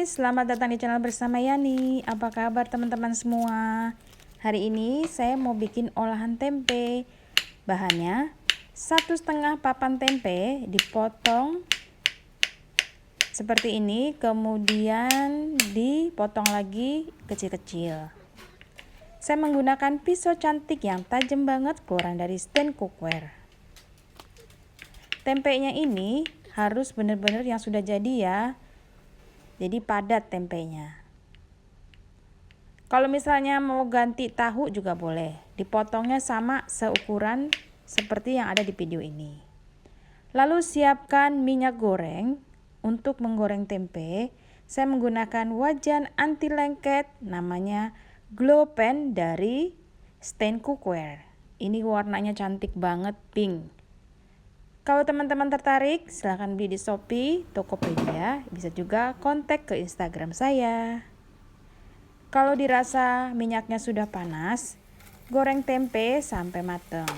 selamat datang di channel bersama Yani. Apa kabar teman-teman semua? Hari ini saya mau bikin olahan tempe. Bahannya 1,5 papan tempe dipotong seperti ini, kemudian dipotong lagi kecil-kecil. Saya menggunakan pisau cantik yang tajam banget keluaran dari stand cookware. Tempenya ini harus benar-benar yang sudah jadi ya. Jadi padat tempenya. Kalau misalnya mau ganti tahu juga boleh. Dipotongnya sama seukuran seperti yang ada di video ini. Lalu siapkan minyak goreng untuk menggoreng tempe. Saya menggunakan wajan anti lengket namanya Glow Pan dari stand cookware. Ini warnanya cantik banget, pink. Kalau teman-teman tertarik, silahkan beli di Shopee, Tokopedia, bisa juga kontak ke Instagram saya. Kalau dirasa minyaknya sudah panas, goreng tempe sampai matang.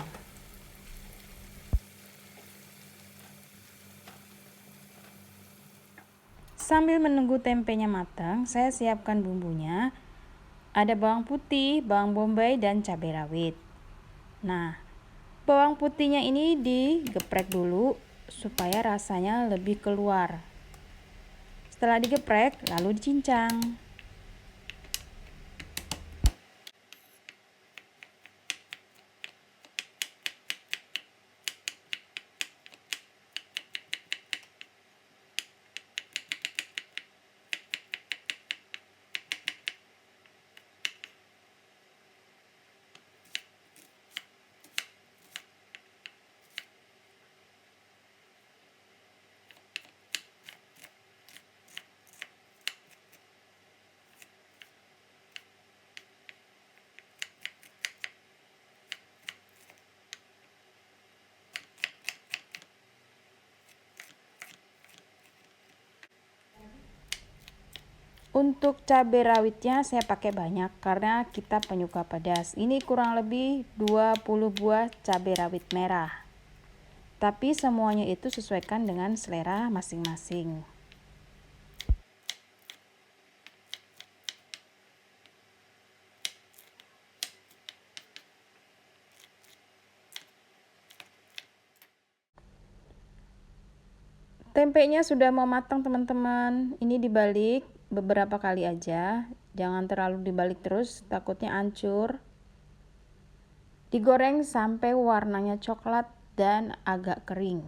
Sambil menunggu tempenya matang, saya siapkan bumbunya. Ada bawang putih, bawang bombay, dan cabai rawit. Nah, bawang putihnya ini digeprek dulu supaya rasanya lebih keluar. Setelah digeprek, lalu dicincang. Untuk cabai rawitnya saya pakai banyak karena kita penyuka pedas. Ini kurang lebih 20 buah cabai rawit merah. Tapi semuanya itu sesuaikan dengan selera masing-masing. Tempenya sudah mau matang teman-teman. Ini dibalik beberapa kali aja, jangan terlalu dibalik terus, takutnya hancur. Digoreng sampai warnanya coklat dan agak kering.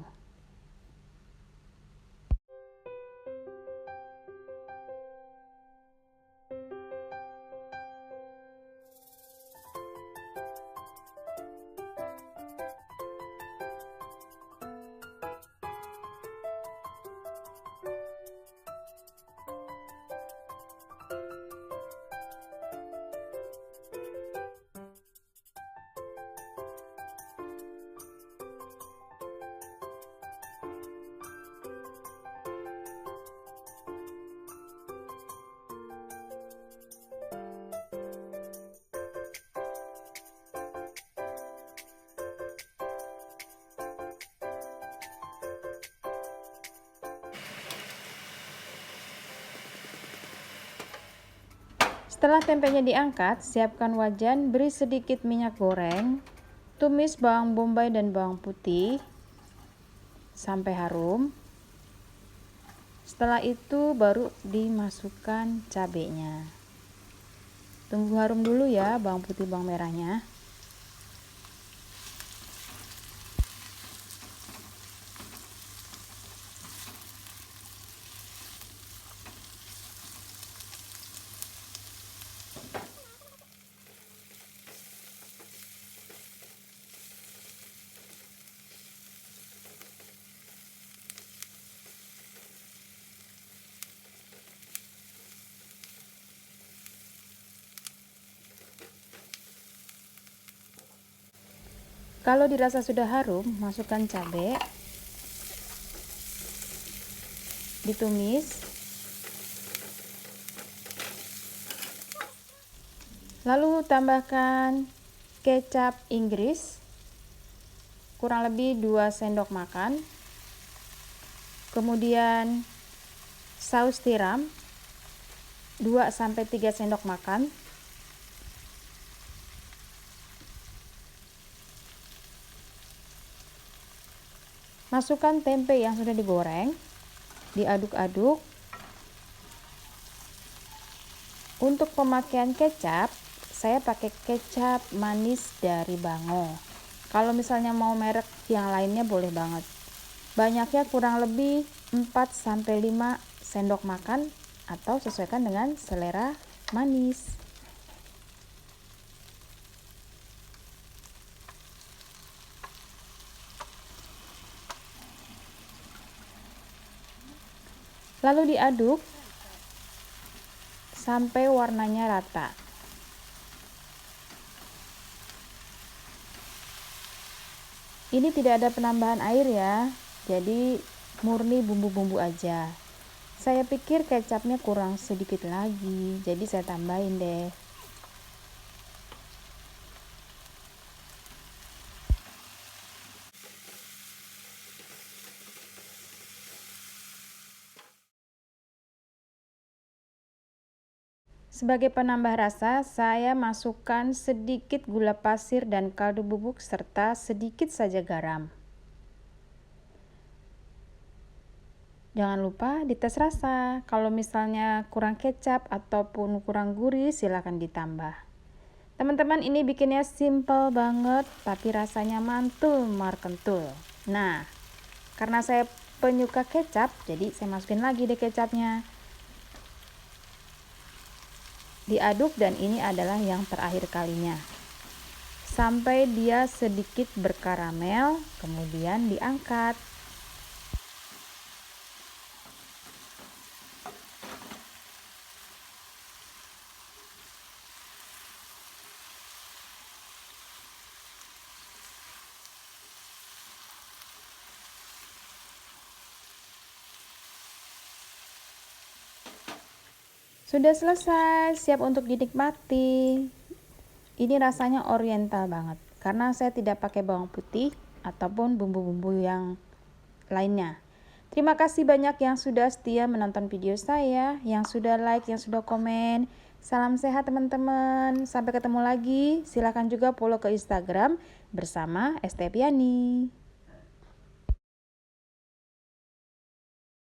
Setelah tempenya diangkat, siapkan wajan, beri sedikit minyak goreng, tumis bawang bombay dan bawang putih sampai harum. Setelah itu baru dimasukkan cabenya. Tunggu harum dulu ya bawang putih bawang merahnya. Kalau dirasa sudah harum, masukkan cabai, ditumis, lalu tambahkan kecap Inggris kurang lebih 2 sendok makan, kemudian saus tiram 2-3 sendok makan. Masukkan tempe yang sudah digoreng, diaduk-aduk. Untuk pemakaian kecap, saya pakai kecap manis dari Bango. Kalau misalnya mau merek yang lainnya boleh banget. Banyaknya kurang lebih 4-5 sendok makan atau sesuaikan dengan selera manis. Lalu diaduk sampai warnanya rata. Ini tidak ada penambahan air ya, jadi murni bumbu-bumbu aja. Saya pikir kecapnya kurang sedikit lagi, jadi saya tambahin deh. Sebagai penambah rasa, saya masukkan sedikit gula pasir dan kaldu bubuk serta sedikit saja garam. Jangan lupa dites rasa. Kalau misalnya kurang kecap ataupun kurang gurih, silakan ditambah. Teman-teman, ini bikinnya simple banget, tapi rasanya mantul markentul. Nah, karena saya penyuka kecap, jadi saya masukin lagi deh kecapnya. Diaduk dan ini adalah yang terakhir kalinya. Sampai dia sedikit berkaramel, kemudian diangkat. Sudah selesai, siap untuk dinikmati. Ini rasanya oriental banget, karena saya tidak pakai bawang putih ataupun bumbu-bumbu yang lainnya. Terima kasih banyak yang sudah setia menonton video saya, yang sudah like, yang sudah komen. Salam sehat teman-teman, sampai ketemu lagi. Silakan juga follow ke Instagram bersama Estepiani.